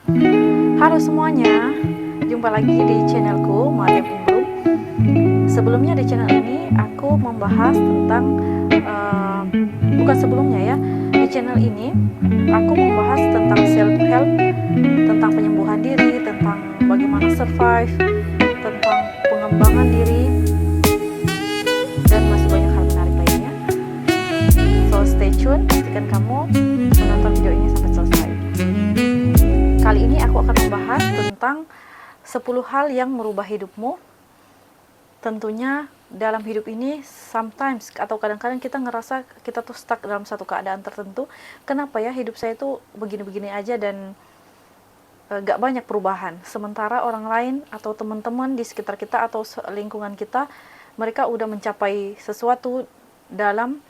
Halo semuanya, jumpa lagi di channelku Mariam Imblum. Sebelumnya di channel ini aku membahas tentang bukan sebelumnya ya, di channel ini aku membahas tentang self help, tentang penyembuhan diri, tentang bagaimana survive, tentang pengembangan diri, dan masih banyak hal menarik lainnya. So stay tune, pastikan kamu menonton video ini sampai selesai. Kali ini aku akan membahas tentang 10 hal yang merubah hidupmu. Tentunya dalam hidup ini sometimes atau kadang-kadang kita ngerasa kita tuh stuck dalam satu keadaan tertentu. Kenapa ya hidup saya tuh begini-begini aja dan gak banyak perubahan. Sementara orang lain atau teman-teman di sekitar kita atau lingkungan kita, mereka udah mencapai sesuatu dalam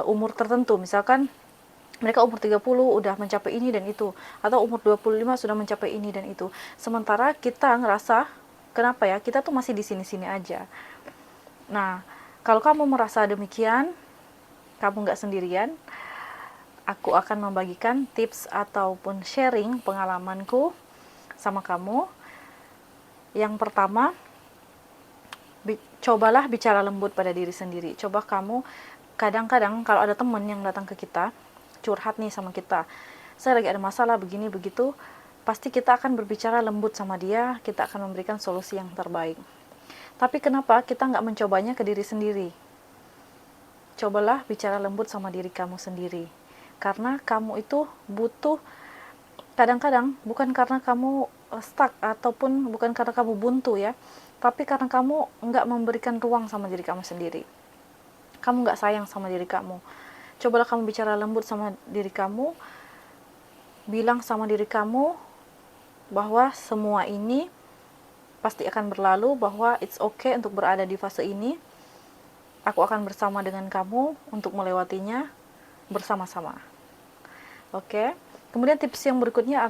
umur tertentu. Misalkan mereka umur 30 udah mencapai ini dan itu, atau umur 25 sudah mencapai ini dan itu. Sementara kita ngerasa, kenapa ya, kita tuh masih di sini-sini aja. Nah, kalau kamu merasa demikian, kamu nggak sendirian. Aku akan membagikan tips ataupun sharing pengalamanku sama kamu. Yang pertama, cobalah bicara lembut pada diri sendiri. Coba kamu, kadang-kadang kalau ada teman yang datang ke kita, curhat nih sama kita, saya lagi ada masalah begini begitu, pasti kita akan berbicara lembut sama dia, kita akan memberikan solusi yang terbaik. Tapi kenapa kita nggak mencobanya ke diri sendiri? Cobalah bicara lembut sama diri kamu sendiri, karena kamu itu butuh, kadang-kadang bukan karena kamu stuck ataupun bukan karena kamu buntu ya, tapi karena kamu nggak memberikan ruang sama diri kamu sendiri, kamu nggak sayang sama diri kamu. Cobalah kamu bicara lembut sama diri kamu, bilang sama diri kamu bahwa semua ini pasti akan berlalu, bahwa it's okay untuk berada di fase ini. Aku akan bersama dengan kamu untuk melewatinya bersama-sama. Oke. Kemudian tips berikutnya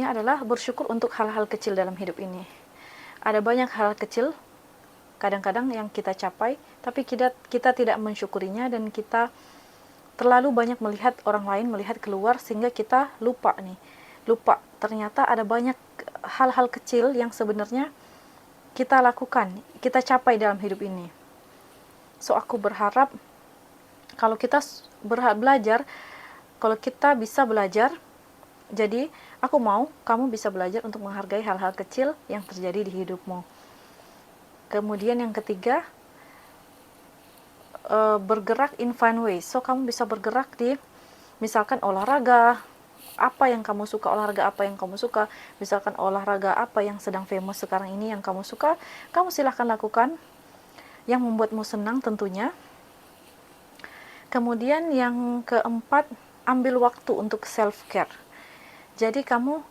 adalah bersyukur untuk hal-hal kecil dalam hidup ini. Ada banyak hal kecil kadang-kadang yang kita capai, tapi kita tidak mensyukurinya, dan kita terlalu banyak melihat orang lain, melihat keluar, sehingga kita lupa ternyata ada banyak hal-hal kecil yang sebenarnya kita lakukan, kita capai dalam hidup ini. So aku berharap kalau kita belajar, kalau kita bisa belajar, jadi aku mau kamu bisa belajar untuk menghargai hal-hal kecil yang terjadi di hidupmu. Kemudian yang ketiga, bergerak in fun ways. So kamu bisa bergerak di, misalkan olahraga apa yang kamu suka, misalkan olahraga apa yang sedang famous sekarang ini yang kamu suka, kamu silahkan lakukan yang membuatmu senang tentunya. Kemudian yang keempat, ambil waktu untuk self care. Jadi kamu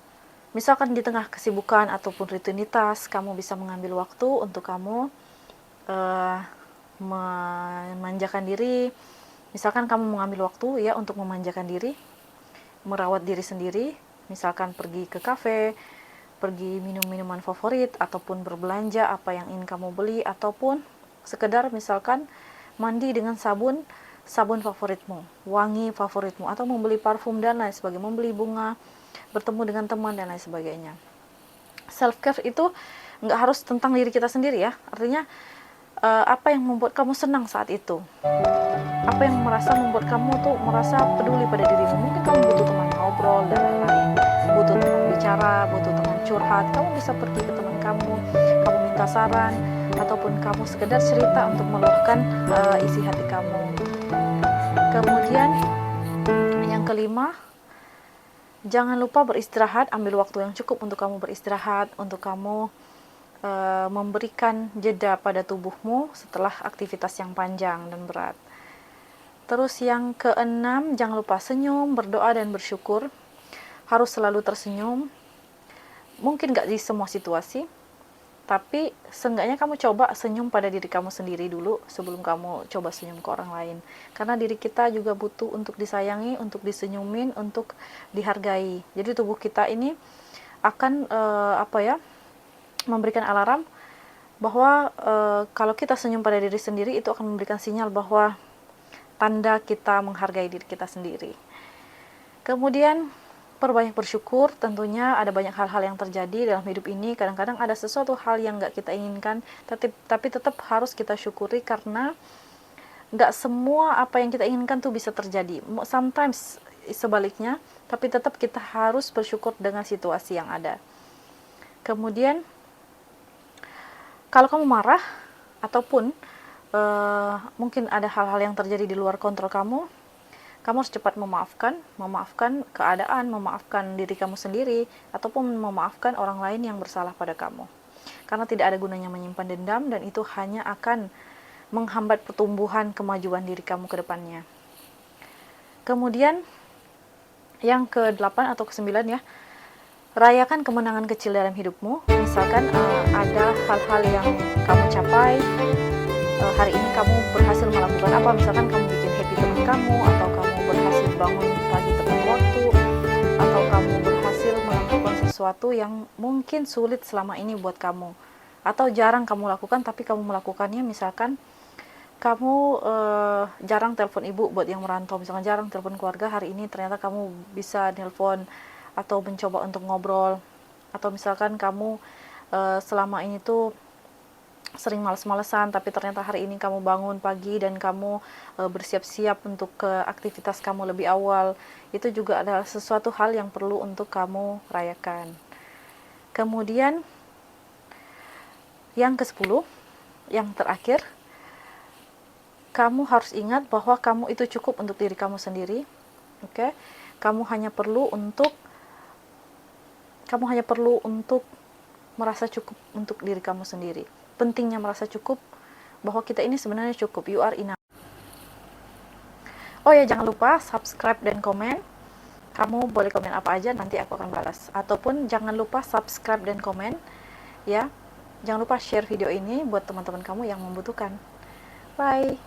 misalkan di tengah kesibukan ataupun rutinitas, kamu bisa mengambil waktu untuk kamu memanjakan diri. Misalkan kamu mengambil waktu ya untuk memanjakan diri, merawat diri sendiri, misalkan pergi ke kafe, pergi minum minuman favorit, ataupun berbelanja apa yang ingin kamu beli, ataupun sekedar misalkan mandi dengan sabun favoritmu, wangi favoritmu, atau membeli parfum dan lain sebagainya, membeli bunga, bertemu dengan teman dan lain sebagainya. Self care itu nggak harus tentang diri kita sendiri ya, artinya apa yang membuat kamu senang saat itu, apa yang membuat kamu tuh merasa peduli pada dirimu. Mungkin kamu butuh teman ngobrol dan lain-lain, butuh teman bicara, butuh teman curhat, kamu bisa pergi ke teman kamu minta saran, ataupun kamu sekedar cerita untuk meluahkan isi hati kamu. Kemudian yang kelima, jangan lupa beristirahat, ambil waktu yang cukup untuk kamu beristirahat, untuk kamu memberikan jeda pada tubuhmu setelah aktivitas yang panjang dan berat. Terus yang keenam, jangan lupa senyum, berdoa, dan bersyukur. Harus selalu tersenyum. Mungkin gak di semua situasi, tapi seenggaknya kamu coba senyum pada diri kamu sendiri dulu sebelum kamu coba senyum ke orang lain. Karena diri kita juga butuh untuk disayangi, untuk disenyumin, untuk dihargai. Jadi tubuh kita ini akan memberikan alarm bahwa kalau kita senyum pada diri sendiri, itu akan memberikan sinyal bahwa tanda kita menghargai diri kita sendiri. Kemudian perbanyak bersyukur, tentunya ada banyak hal-hal yang terjadi dalam hidup ini. Kadang-kadang ada sesuatu hal yang nggak kita inginkan, tapi tetap harus kita syukuri, karena nggak semua apa yang kita inginkan tuh bisa terjadi. Sometimes sebaliknya, tapi tetap kita harus bersyukur dengan situasi yang ada. Kemudian kalau kamu marah ataupun mungkin ada hal-hal yang terjadi di luar kontrol kamu harus cepat memaafkan keadaan, memaafkan diri kamu sendiri, ataupun memaafkan orang lain yang bersalah pada kamu. Karena tidak ada gunanya menyimpan dendam, dan itu hanya akan menghambat pertumbuhan kemajuan diri kamu ke depannya. Kemudian yang ke-8 atau ke-9 ya, rayakan kemenangan kecil dalam hidupmu. Misalkan ada hal-hal yang kamu capai, hari ini kamu berhasil melakukan apa, misalkan kamu bikin happy teman kamu, atau kamu berhasil bangun pagi tepat waktu, atau kamu berhasil melakukan sesuatu yang mungkin sulit selama ini buat kamu, atau jarang kamu lakukan tapi kamu melakukannya. Misalkan kamu jarang telepon ibu buat yang merantau, misalkan jarang telepon keluarga, hari ini ternyata kamu bisa telepon atau mencoba untuk ngobrol. Atau misalkan kamu selama ini tuh sering males-malesan, tapi ternyata hari ini kamu bangun pagi dan kamu bersiap-siap untuk ke aktivitas kamu lebih awal. Itu juga adalah sesuatu hal yang perlu untuk kamu rayakan. Kemudian yang ke-10, yang terakhir, kamu harus ingat bahwa kamu itu cukup untuk diri kamu sendiri. Oke? Kamu hanya perlu untuk merasa cukup untuk diri kamu sendiri. Pentingnya merasa cukup, bahwa kita ini sebenarnya cukup. You are enough. Oh ya, jangan lupa subscribe dan komen. Kamu boleh komen apa aja, nanti aku akan balas. Ataupun jangan lupa subscribe dan komen ya. Jangan lupa share video ini buat teman-teman kamu yang membutuhkan. Bye.